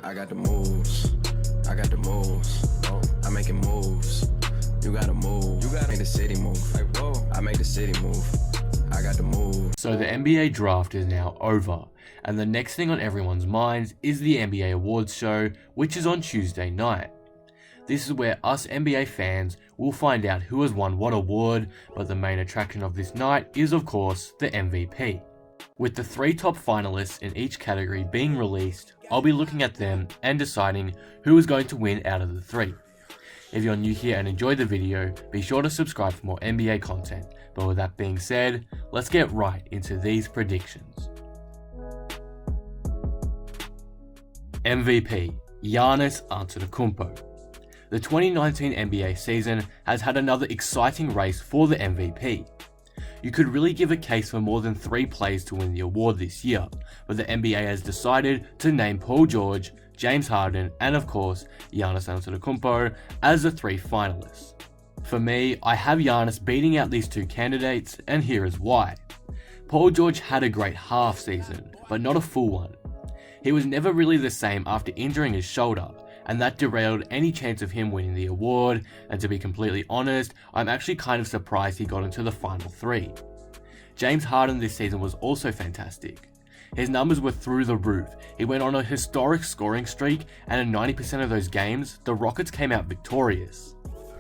I got the moves. I got the moves. I'm making moves. You gotta move. You gotta make the city move. Like, whoa. I make the city move. I got the moves. So the NBA draft is now over, and the next thing on everyone's minds is the NBA awards show, which is on Tuesday night. This is where us NBA fans will find out who has won what award, but the main attraction of this night is of course the MVP. With the 3 top finalists in each category being released, I'll be looking at them and deciding who is going to win out of the 3. If you're new here and enjoyed the video, be sure to subscribe for more NBA content. But with that being said, let's get right into these predictions. MVP, Giannis Antetokounmpo. The 2019 NBA season has had another exciting race for the MVP. You could really give a case for more than 3 players to win the award this year, but the NBA has decided to name Paul George, James Harden, and of course Giannis Antetokounmpo as the 3 finalists. For me, I have Giannis beating out these 2 candidates, and here is why. Paul George had a great half season, but not a full one. He was never really the same after injuring his shoulder, and that derailed any chance of him winning the award, and to be completely honest, I'm actually kind of surprised he got into the final 3. James Harden this season was also fantastic. His numbers were through the roof. He went on a historic scoring streak, and in 90% of those games, the Rockets came out victorious.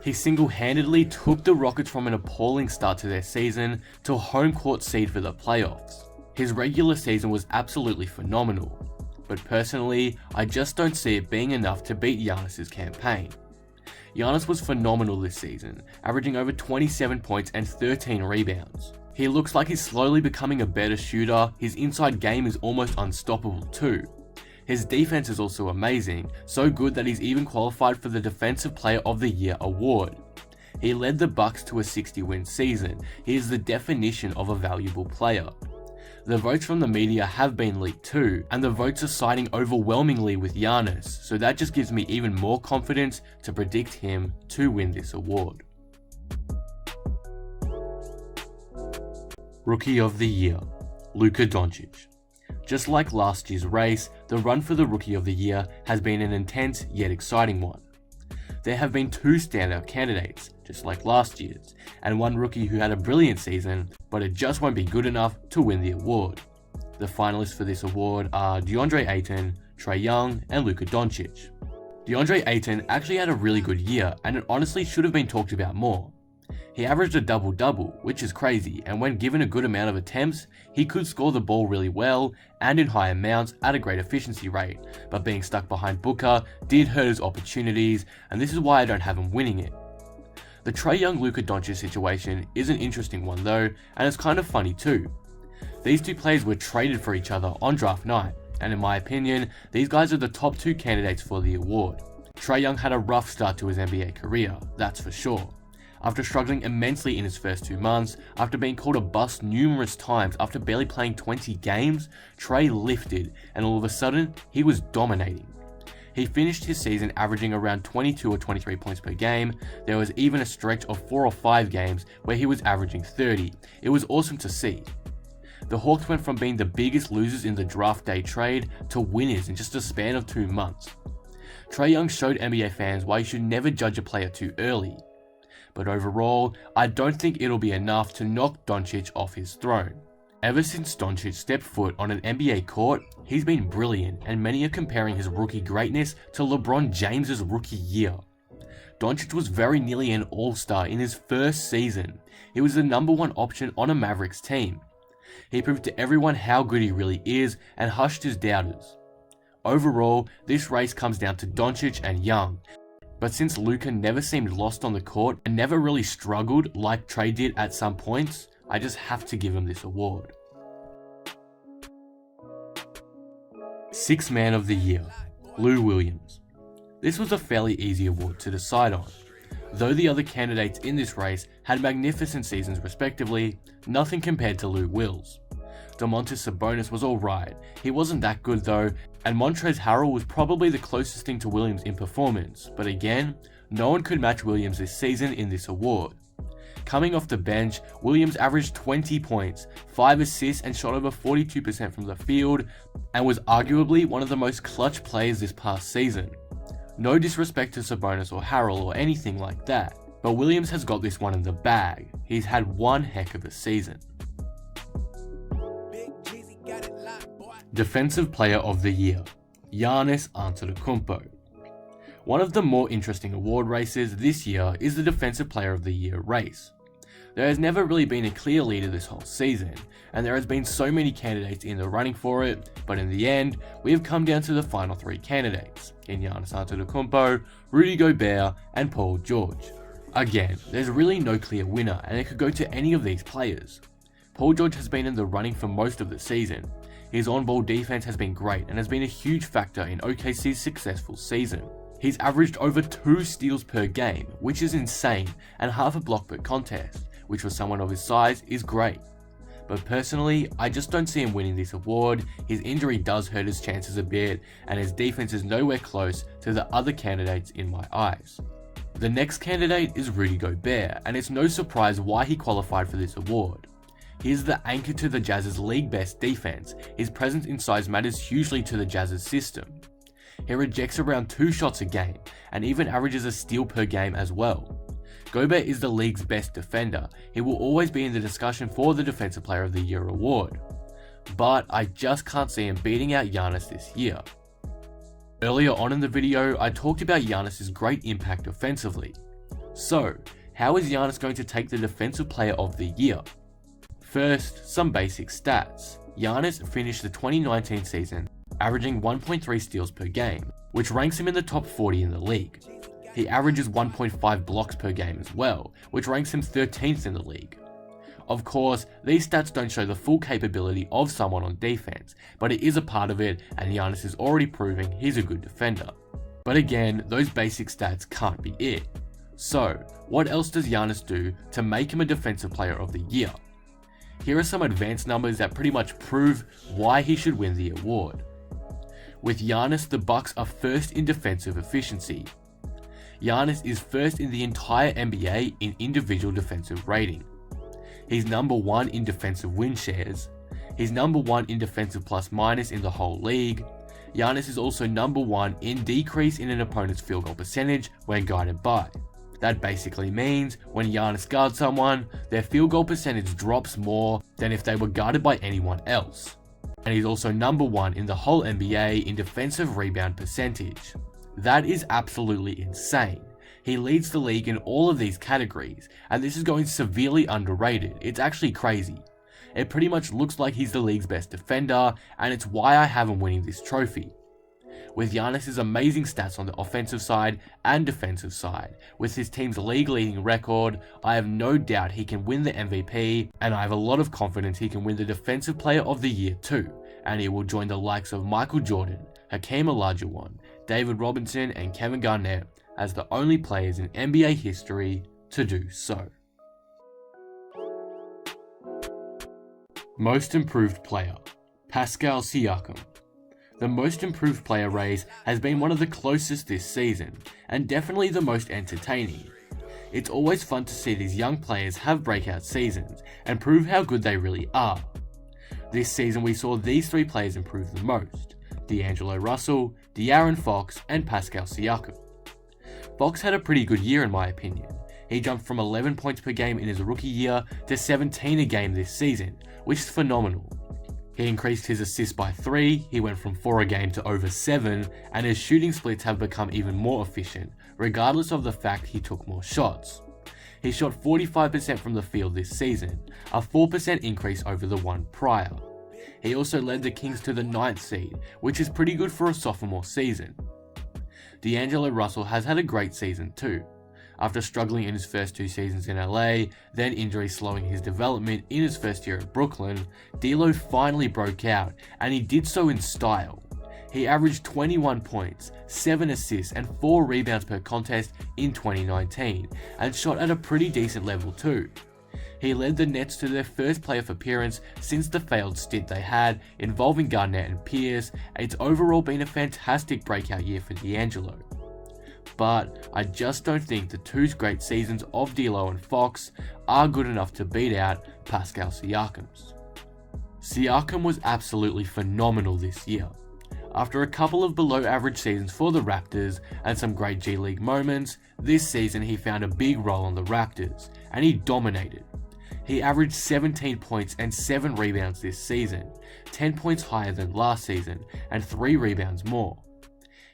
He single-handedly took the Rockets from an appalling start to their season to a home court seed for the playoffs. His regular season was absolutely phenomenal. But personally, I just don't see it being enough to beat Giannis' campaign. Giannis was phenomenal this season, averaging over 27 points and 13 rebounds. He looks like he's slowly becoming a better shooter. His inside game is almost unstoppable too. His defense is also amazing, so good that he's even qualified for the Defensive Player of the Year award. He led the Bucks to a 60-win season. He is the definition of a valuable player. The votes from the media have been leaked too, and the votes are siding overwhelmingly with Giannis, so that just gives me even more confidence to predict him to win this award. Rookie of the Year, Luka Doncic. Just like last year's race, the run for the Rookie of the Year has been an intense yet exciting one. There have been 2 standout candidates, just like last year's, and one rookie who had a brilliant season, but it just won't be good enough to win the award. The finalists for this award are DeAndre Ayton, Tre Young, and Luka Doncic. DeAndre Ayton actually had a really good year, and it honestly should have been talked about more. He averaged a double-double, which is crazy, and when given a good amount of attempts, he could score the ball really well and in high amounts at a great efficiency rate, but being stuck behind Booker did hurt his opportunities, and this is why I don't have him winning it. The Tre Young Luka Doncic situation is an interesting one though, and it's kind of funny too. These 2 players were traded for each other on draft night, and in my opinion, these guys are the top 2 candidates for the award. Tre Young had a rough start to his NBA career, that's for sure. After struggling immensely in his first 2 months, after being called a bust numerous times, after barely playing 20 games, Trae lifted, and all of a sudden, he was dominating. He finished his season averaging around 22 or 23 points per game. There was even a stretch of 4 or 5 games where he was averaging 30. It was awesome to see. The Hawks went from being the biggest losers in the draft day trade to winners in just a span of 2 months. Tre Young showed NBA fans why you should never judge a player too early. But overall, I don't think it'll be enough to knock Doncic off his throne. Ever since Doncic stepped foot on an NBA court, he's been brilliant, and many are comparing his rookie greatness to LeBron James's rookie year. Doncic was very nearly an all-star in his first season. He was the number 1 option on a Mavericks team. He proved to everyone how good he really is and hushed his doubters. Overall, this race comes down to Doncic and Young. But since Luka never seemed lost on the court and never really struggled like Trae did at some points, I just have to give him this award. 6th Man of the Year, Lou Williams. This was a fairly easy award to decide on. Though the other candidates in this race had magnificent seasons respectively, nothing compared to Lou Will's. Domantas Sabonis was alright, he wasn't that good though, and Montrezl Harrell was probably the closest thing to Williams in performance, but again, no one could match Williams this season in this award. Coming off the bench, Williams averaged 20 points, 5 assists and shot over 42% from the field, and was arguably one of the most clutch players this past season. No disrespect to Sabonis or Harrell or anything like that, but Williams has got this one in the bag. He's had one heck of a season. Defensive Player of the Year, Giannis Antetokounmpo. One of the more interesting award races this year is the Defensive Player of the Year race. There has never really been a clear leader this whole season, and there has been so many candidates in the running for it, but in the end, we have come down to the final 3 candidates, in Giannis Antetokounmpo, Rudy Gobert, and Paul George. Again, there's really no clear winner, and it could go to any of these players. Paul George has been in the running for most of the season. His on-ball defense has been great and has been a huge factor in OKC's successful season. He's averaged over 2 steals per game, which is insane, and half a block per contest, which for someone of his size is great. But personally, I just don't see him winning this award. His injury does hurt his chances a bit, and his defense is nowhere close to the other candidates in my eyes. The next candidate is Rudy Gobert, and it's no surprise why he qualified for this award. He is the anchor to the Jazz's league best defense. His presence in size matters hugely to the Jazz's system. He rejects around 2 shots a game, and even averages a steal per game as well. Gobert is the league's best defender. He will always be in the discussion for the Defensive Player of the Year award. But I just can't see him beating out Giannis this year. Earlier on in the video, I talked about Giannis' great impact offensively. So, how is Giannis going to take the Defensive Player of the Year? First, some basic stats. Giannis finished the 2019 season averaging 1.3 steals per game, which ranks him in the top 40 in the league. He averages 1.5 blocks per game as well, which ranks him 13th in the league. Of course, these stats don't show the full capability of someone on defense, but it is a part of it, and Giannis is already proving he's a good defender. But again, those basic stats can't be it. So, what else does Giannis do to make him a Defensive Player of the Year? Here are some advanced numbers that pretty much prove why he should win the award. With Giannis, the Bucks are first in defensive efficiency. Giannis is first in the entire NBA in individual defensive rating. He's number 1 in defensive win shares. He's number 1 in defensive plus minus in the whole league. Giannis is also number 1 in decrease in an opponent's field goal percentage when guarded by. That basically means when Giannis guards someone, their field goal percentage drops more than if they were guarded by anyone else. And he's also number 1 in the whole NBA in defensive rebound percentage. That is absolutely insane. He leads the league in all of these categories, and this is going severely underrated. It's actually crazy. It pretty much looks like he's the league's best defender, and it's why I have him winning this trophy. With Giannis' amazing stats on the offensive side and defensive side, with his team's league-leading record, I have no doubt he can win the MVP, and I have a lot of confidence he can win the Defensive Player of the Year too, and he will join the likes of Michael Jordan, Hakeem Olajuwon, David Robinson, and Kevin Garnett as the only players in NBA history to do so. Most Improved Player, Pascal Siakam. The Most Improved Player race has been one of the closest this season, and definitely the most entertaining. It's always fun to see these young players have breakout seasons, and prove how good they really are. This season we saw these 3 players improve the most: D'Angelo Russell, De'Aaron Fox, and Pascal Siakam. Fox had a pretty good year in my opinion. He jumped from 11 points per game in his rookie year to 17 a game this season, which is phenomenal. He increased his assists by 3, he went from 4 a game to over 7, and his shooting splits have become even more efficient, regardless of the fact he took more shots. He shot 45% from the field this season, a 4% increase over the one prior. He also led the Kings to the 9th seed, which is pretty good for a sophomore season. D'Angelo Russell has had a great season too. After struggling in his first 2 seasons in LA, then injury slowing his development in his first year at Brooklyn, D'Lo finally broke out, and he did so in style. He averaged 21 points, 7 assists, and 4 rebounds per contest in 2019, and shot at a pretty decent level too. He led the Nets to their first playoff appearance since the failed stint they had involving Garnett and Pierce, and it's overall been a fantastic breakout year for D'Angelo. but I just don't think the two great seasons of D'Lo and Fox are good enough to beat out Pascal Siakam's. Siakam was absolutely phenomenal this year. After a couple of below average seasons for the Raptors and some great G League moments, this season he found a big role on the Raptors, and he dominated. He averaged 17 points and 7 rebounds this season, 10 points higher than last season, and 3 rebounds more.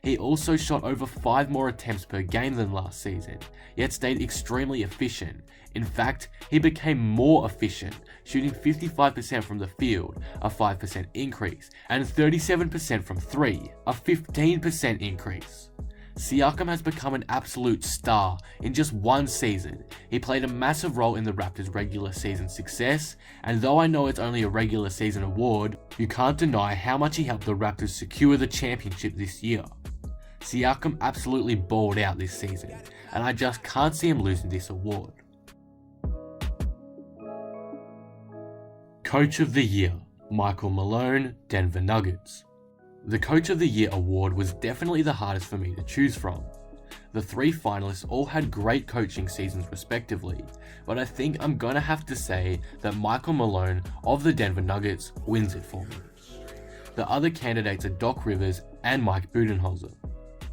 He also shot over 5 more attempts per game than last season, yet stayed extremely efficient. In fact, he became more efficient, shooting 55% from the field, a 5% increase, and 37% from 3, a 15% increase. Siakam has become an absolute star in just one season. He played a massive role in the Raptors' regular season success, and though I know it's only a regular season award, you can't deny how much he helped the Raptors secure the championship this year. Siakam absolutely balled out this season, and I just can't see him losing this award. Coach of the Year, Michael Malone, Denver Nuggets. The Coach of the Year award was definitely the hardest for me to choose from. The 3 finalists all had great coaching seasons respectively, but I think I'm gonna have to say that Michael Malone of the Denver Nuggets wins it for me. The other candidates are Doc Rivers and Mike Budenholzer.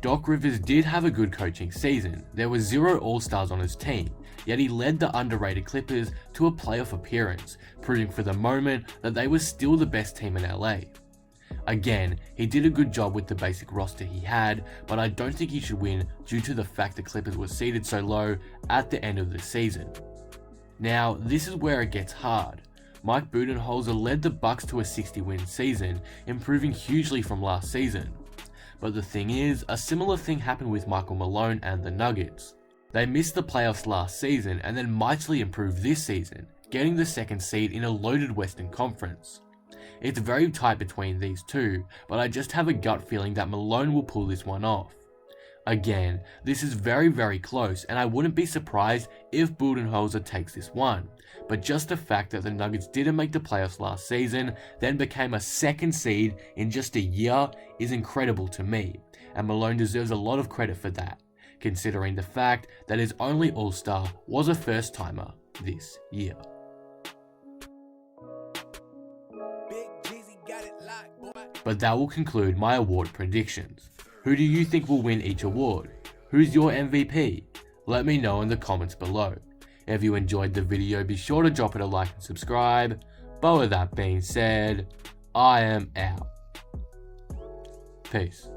Doc Rivers did have a good coaching season. There were 0 All-Stars on his team, yet he led the underrated Clippers to a playoff appearance, proving for the moment that they were still the best team in LA. Again, he did a good job with the basic roster he had, but I don't think he should win due to the fact the Clippers were seeded so low at the end of the season. Now, this is where it gets hard. Mike Budenholzer led the Bucks to a 60-win season, improving hugely from last season. But the thing is, a similar thing happened with Michael Malone and the Nuggets. They missed the playoffs last season and then mightily improved this season, getting the 2nd seed in a loaded Western Conference. It's very tight between these two, but I just have a gut feeling that Malone will pull this one off. Again, this is very close, and I wouldn't be surprised if Budenholzer takes this one, but just the fact that the Nuggets didn't make the playoffs last season, then became a 2nd seed in just a year is incredible to me, and Malone deserves a lot of credit for that, considering the fact that his only All-Star was a first-timer this year. But that will conclude my award predictions. Who do you think will win each award? Who's your MVP? Let me know in the comments below. If you enjoyed the video, be sure to drop it a like and subscribe. But with that being said, I am out. Peace.